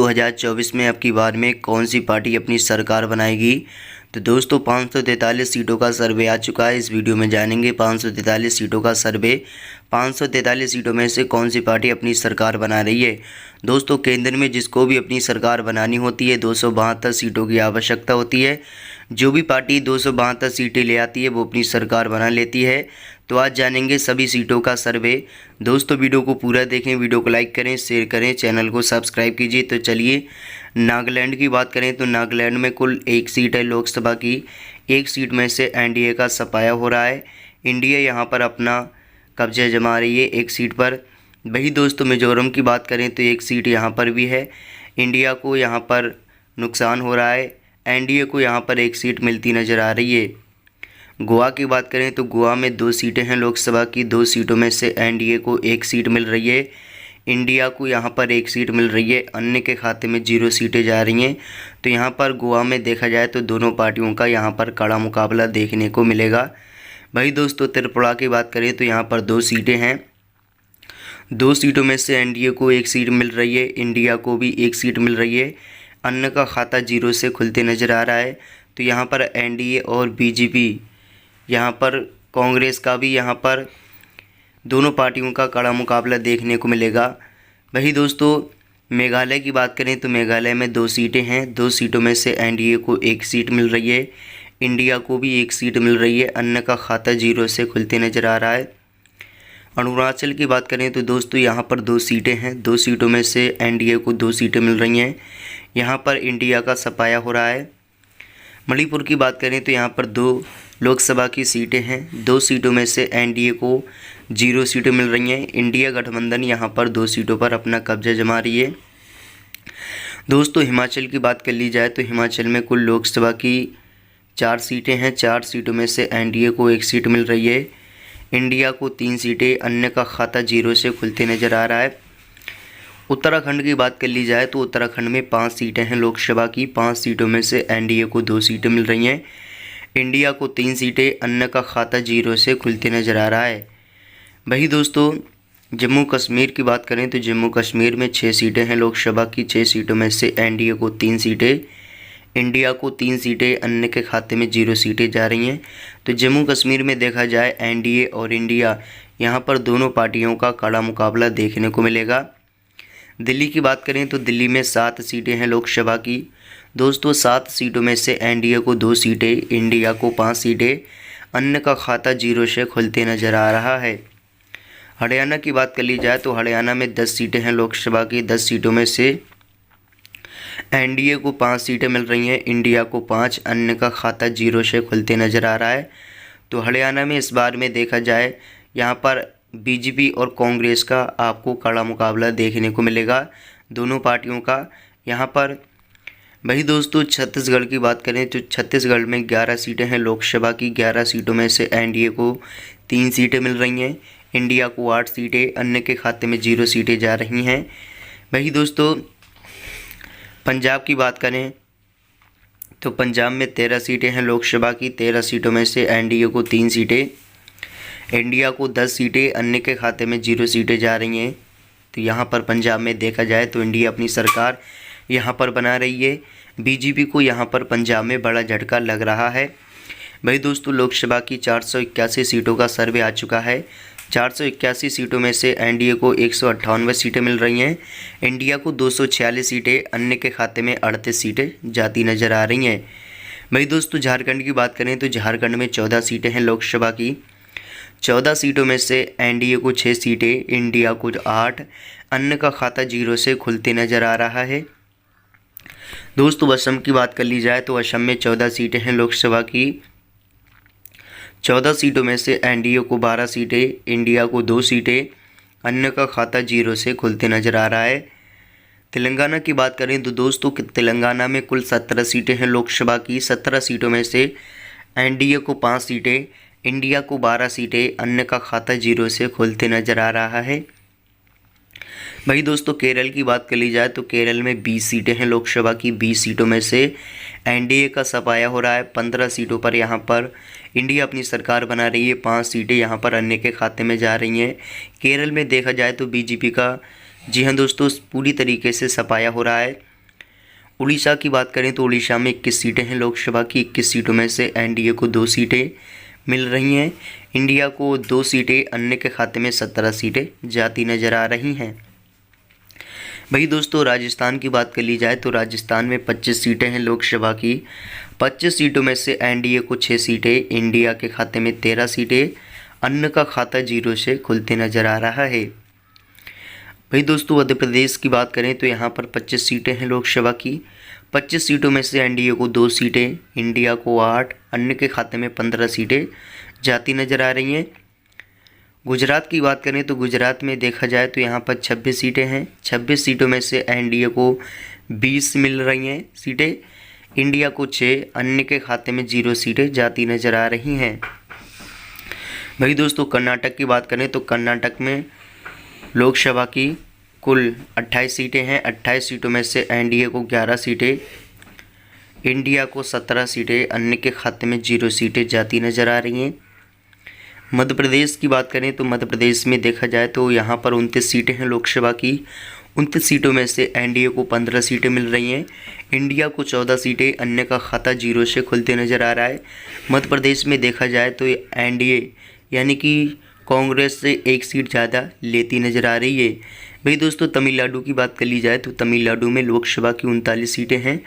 2024 में अब की बार में कौन सी पार्टी अपनी सरकार बनाएगी। तो दोस्तों 543 सीटों का सर्वे आ चुका है। इस वीडियो में जानेंगे 543 सीटों का सर्वे। 543 सीटों में से कौन सी पार्टी अपनी सरकार बना रही है। दोस्तों केंद्र में जिसको भी अपनी सरकार बनानी होती है 272 सीटों की आवश्यकता होती है। जो भी पार्टी 272 सीटें ले आती है वो अपनी सरकार बना लेती है। तो आज जानेंगे सभी सीटों का सर्वे। दोस्तों वीडियो को पूरा देखें, वीडियो को लाइक करें, शेयर करें, चैनल को सब्सक्राइब कीजिए। तो चलिए नागालैंड की बात करें तो नागालैंड में कुल 1 सीट है लोकसभा की। 1 सीट में से एनडीए का सफाया हो रहा है। इंडिया यहाँ पर अपना कब्जा जमा रही है 1 सीट पर। वही दोस्तों मिजोरम की बात करें तो 1 सीट यहाँ पर भी है। इंडिया को यहाँ पर नुकसान हो रहा है। एनडीए को यहाँ पर 1 सीट मिलती नज़र आ रही है। गोवा की बात करें तो गोवा में 2 सीटें हैं लोकसभा की। 2 सीटों में से एनडीए को 1 सीट मिल रही है। इंडिया को यहाँ पर 1 सीट मिल रही है। अन्य के खाते में 0 सीटें जा रही हैं। तो यहाँ पर गोवा में देखा जाए तो दोनों पार्टियों का यहाँ पर कड़ा मुकाबला देखने को मिलेगा। वही दोस्तों त्रिपुरा की बात करें तो यहाँ पर 2 सीटें हैं। 2 सीटों में से एनडीए को 1 सीट मिल रही है। इंडिया को भी 1 सीट मिल रही है। अन्य का खाता 0 से खुलते नज़र आ रहा है। तो यहाँ पर एनडीए और बीजेपी, यहाँ पर कांग्रेस का भी यहाँ पर दोनों पार्टियों का कड़ा मुकाबला देखने को मिलेगा। वही दोस्तों मेघालय की बात करें तो मेघालय में 2 सीटें हैं। 2 सीटों में से एनडीए को 1 सीट मिल रही है। इंडिया को भी 1 सीट मिल रही है। अन्य का खाता 0 से खुलते नज़र आ रहा है। अरुणाचल की बात करें तो दोस्तों यहाँ पर 2 सीटें हैं। 2 सीटों में से एनडीए को 2 सीटें मिल रही हैं। यहाँ पर इंडिया का सफाया हो रहा है। मणिपुर की बात करें तो यहाँ पर 2 लोकसभा की सीटें हैं। 2 सीटों में से एनडीए को 0 सीटें मिल रही हैं। इंडिया गठबंधन यहाँ पर 2 सीटों पर अपना कब्जा जमा रही है। दोस्तों हिमाचल की बात कर ली जाए तो हिमाचल में कुल लोकसभा की 4 सीटें हैं। 4 सीटों में से एनडीए को 1 सीट मिल रही है। इंडिया को 3 सीटें, अन्य का खाता 0 से खुलते नज़र आ रहा है। उत्तराखंड की बात कर ली जाए तो उत्तराखंड में 5 सीटें हैं लोकसभा की। 5 सीटों में से एनडीए को 2 सीटें मिल रही हैं। इंडिया को 3 सीटें, अन्य का खाता 0 से खुलते नज़र आ रहा है। वही दोस्तों जम्मू कश्मीर की बात करें तो जम्मू कश्मीर में 6 सीटें हैं लोकसभा की। 6 सीटों में से एनडीए को 3 सीटें, इंडिया को 3 सीटें, अन्य के खाते में 0 सीटें जा रही हैं। तो जम्मू कश्मीर में देखा जाए एनडीए और इंडिया यहाँ पर दोनों पार्टियों का कड़ा मुकाबला देखने को मिलेगा। दिल्ली की बात करें तो दिल्ली में 7 सीटें हैं लोकसभा की। दोस्तों 7 सीटों में से एनडीए को 2 सीटें, इंडिया को 5 सीटें, अन्य का खाता 0 से खुलते नज़र आ रहा है। हरियाणा की बात कर ली जाए तो हरियाणा में 10 सीटें हैं लोकसभा की। 10 सीटों में से एनडीए को 5 सीटें मिल रही हैं। इंडिया को 5, अन्य का खाता 0 से खुलते नज़र आ रहा है। तो हरियाणा में इस बार में देखा जाए यहाँ पर बीजेपी और कांग्रेस का आपको कड़ा मुकाबला देखने को मिलेगा, दोनों पार्टियों का यहाँ पर। वही दोस्तों छत्तीसगढ़ की बात करें तो छत्तीसगढ़ में 11 सीटें हैं लोकसभा की। 11 सीटों में से एनडीए को 3 सीटें मिल रही हैं। इंडिया को 8 सीटें, अन्य के खाते में 0 सीटें जा रही हैं। वही दोस्तों पंजाब की बात करें तो पंजाब में 13 सीटें हैं लोकसभा की। 13 सीटों में से एनडीए को 3 सीटें, इंडिया को 10 सीटें, अन्य के खाते में 0 सीटें जा रही हैं। तो यहाँ पर पंजाब में देखा जाए तो इंडिया अपनी सरकार यहाँ पर बना रही है। बीजेपी को यहाँ पर पंजाब में बड़ा झटका लग रहा है। भाई दोस्तों लोकसभा की 481 सीटों का सर्वे आ चुका है। 481 सीटों में से एनडीए को 198 सीटें मिल रही हैं। इंडिया को 246 सीटें, अन्य के खाते में 38 सीटें जाती नज़र आ रही हैं। भाई दोस्तों झारखंड की बात करें तो झारखंड में 14 सीटें हैं लोकसभा की। 14 सीटों में से एनडीए को 6 सीटें, इंडिया को 8, अन्य का खाता 0 से खुलते नज़र आ रहा है। दोस्तों असम की बात कर ली जाए तो असम में 14 सीटें हैं लोकसभा की। 14 सीटों में से एनडीए को 12 सीटें, इंडिया को 2 सीटें, अन्य का खाता 0 से खुलते नज़र आ रहा है। तेलंगाना की बात करें तो दोस्तों तेलंगाना में कुल 17 सीटें हैं लोकसभा की। 17 सीटों में से एनडीए को 5 सीटें, इंडिया को 12 सीटें, अन्य का खाता 0 से खुलते नज़र आ रहा है। भाई दोस्तों केरल की बात कर ली जाए तो केरल में 20 सीटें हैं लोकसभा की। 20 सीटों में से एनडीए का सफाया हो रहा है। 15 सीटों पर यहाँ पर इंडिया अपनी सरकार बना रही है। 5 सीटें यहाँ पर अन्य के खाते में जा रही हैं। केरल में देखा जाए तो बीजेपी का जी हाँ दोस्तों पूरी तरीके से सफाया हो रहा है। उड़ीसा की बात करें तो उड़ीसा में 21 सीटें हैं लोकसभा की। 21 सीटों में से एनडीए को 2 सीटें मिल रही हैं। इंडिया को 2 सीटें, अन्य के खाते में 17 सीटें जाती नज़र आ रही हैं। वही दोस्तों राजस्थान की बात कर ली जाए तो राजस्थान में 25 सीटें हैं लोकसभा की। 25 सीटों में से एनडीए को 6 सीटें, इंडिया के खाते में 13 सीटें, अन्य का खाता 0 से खुलते नज़र आ रहा है। वही दोस्तों मध्य प्रदेश की बात करें तो यहाँ पर 25 सीटें हैं लोकसभा की। 25 सीटों में से एनडीए को 2 सीटें, इंडिया को 8, अन्य के खाते में 15 सीटें जाती नज़र आ रही हैं। गुजरात की बात करें तो गुजरात में देखा जाए तो यहाँ पर 26 सीटें हैं। 26 सीटों में से एनडीए को 20 मिल रही हैं सीटें, इंडिया को 6, अन्य के खाते में 0 सीटें जाती नज़र आ रही हैं। वही दोस्तों कर्नाटक की बात करें तो कर्नाटक में लोकसभा की कुल 28 सीटें हैं। 28 सीटों में से एनडीए को 11 सीटें, इंडिया को 17 सीटें, अन्य के खाते में 0 सीटें जाती नज़र आ रही हैं। मध्य प्रदेश की बात करें तो मध्य प्रदेश में देखा जाए तो यहाँ पर 29 सीटें हैं लोकसभा की। 29 सीटों में से एनडीए को 15 सीटें मिल रही हैं, इंडिया को 14 सीटें, अन्य का खाता 0 से खुलते नज़र आ रहा है। मध्य प्रदेश में देखा जाए तो एनडीए यानी कि कांग्रेस से 1 सीट ज़्यादा लेती नज़र आ रही है। भाई दोस्तों तमिलनाडु की बात कर ली जाए तो तमिलनाडु में लोकसभा की 39 सीटें हैं।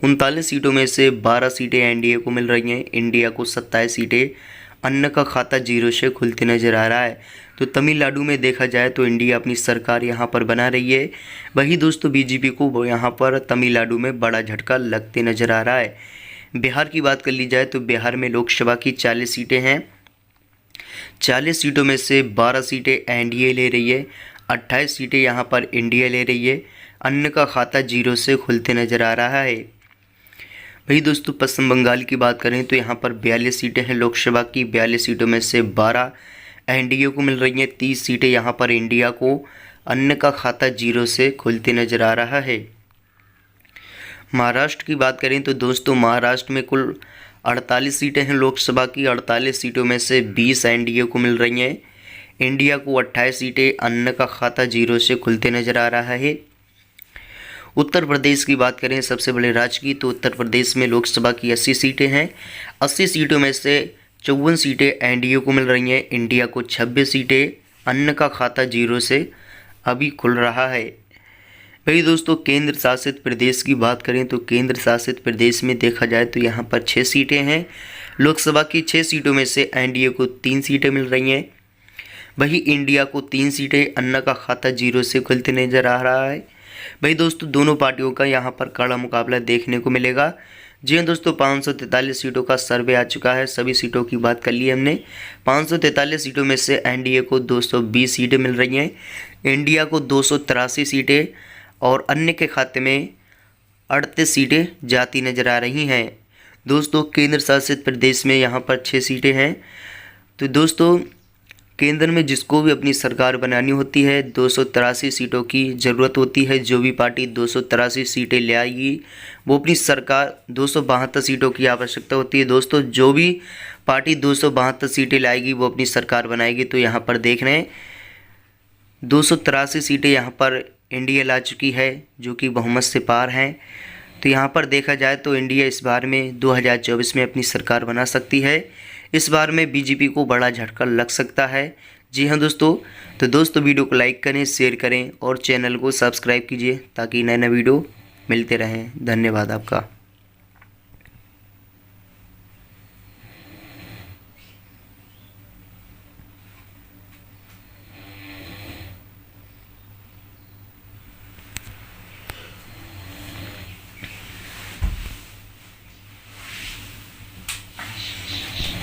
39 सीटों में से 12 सीटें एनडीए को मिल रही हैं, इंडिया को 27 सीटें, अन्य का खाता 0 से खुलते नज़र आ रहा है। तो तमिलनाडु में देखा जाए तो इंडिया अपनी सरकार यहाँ पर बना रही है। वही दोस्तों बीजेपी को यहाँ पर तमिलनाडु में बड़ा झटका लगते नज़र आ रहा है। बिहार की बात कर ली जाए तो बिहार में लोकसभा की 40 सीटें हैं। 40 सीटों में से 12 सीटें एनडीए ले रही है, 28 सीटें यहाँ पर इंडिया ले रही है, अन्य का खाता 0 से खुलते नज़र आ रहा है। वही दोस्तों पश्चिम बंगाल की बात करें तो यहाँ पर 42 सीटें हैं लोकसभा की। 42 सीटों में से 12 एनडीए को मिल रही हैं, 30 सीटें यहाँ पर इंडिया को, अन्य का खाता 0 से खुलते नज़र आ रहा है। महाराष्ट्र की बात करें तो दोस्तों महाराष्ट्र में कुल 48 सीटें हैं लोकसभा की। 48 सीटों में से 20 एनडीए को मिल रही हैं, इंडिया को 28 सीटें, अन्य का खाता 0 से खुलते नज़र आ रहा है। उत्तर प्रदेश की बात करें सबसे बड़े राज्य की तो उत्तर प्रदेश में लोकसभा की 80 सीटें हैं। 80 सीटों में से 54 सीटें एनडीए को मिल रही हैं, इंडिया को 26 सीटें, अन्य का खाता 0 से अभी खुल रहा है। भाई दोस्तों केंद्र शासित प्रदेश की बात करें तो केंद्र शासित प्रदेश में देखा जाए तो यहाँ पर 6 सीटें हैं लोकसभा की। 6 सीटों में से एनडीए को 3 सीटें मिल रही हैं, वही इंडिया को 3 सीटें, अन्य का खाता 0 से खुलते नज़र आ रहा है। भाई दोस्तों दोनों पार्टियों का यहाँ पर कड़ा मुकाबला देखने को मिलेगा। जी हाँ दोस्तों 543 सीटों का सर्वे आ चुका है। सभी सीटों की बात कर ली हमने। 543 सीटों में से एनडीए को 220 सीटें मिल रही हैं, इंडिया को 283 सीटें और अन्य के खाते में 38 सीटें जाती नज़र आ रही हैं। दोस्तों केंद्र शासित प्रदेश में यहाँ पर 6 सीटें हैं। तो दोस्तों केंद्र में जिसको भी अपनी सरकार बनानी होती है 283 सीटों की ज़रूरत होती है। जो भी पार्टी 283 सीटें ले आएगी वो अपनी सरकार 272 सीटों की आवश्यकता होती है। दोस्तों जो भी पार्टी 272 सीटें लाएगी वो अपनी सरकार बनाएगी। तो यहाँ पर देख रहे हैं 283 सीटें यहाँ पर इंडिया ला चुकी है जो कि बहुमत से पार हैं। तो यहाँ पर देखा जाए तो इंडिया इस बार में 2024 में अपनी सरकार बना सकती है। इस बार में बीजेपी को बड़ा झटका लग सकता है। जी हाँ दोस्तों, तो दोस्तों वीडियो को लाइक करें, शेयर करें और चैनल को सब्सक्राइब कीजिए ताकि नए नए वीडियो मिलते रहें। धन्यवाद आपका।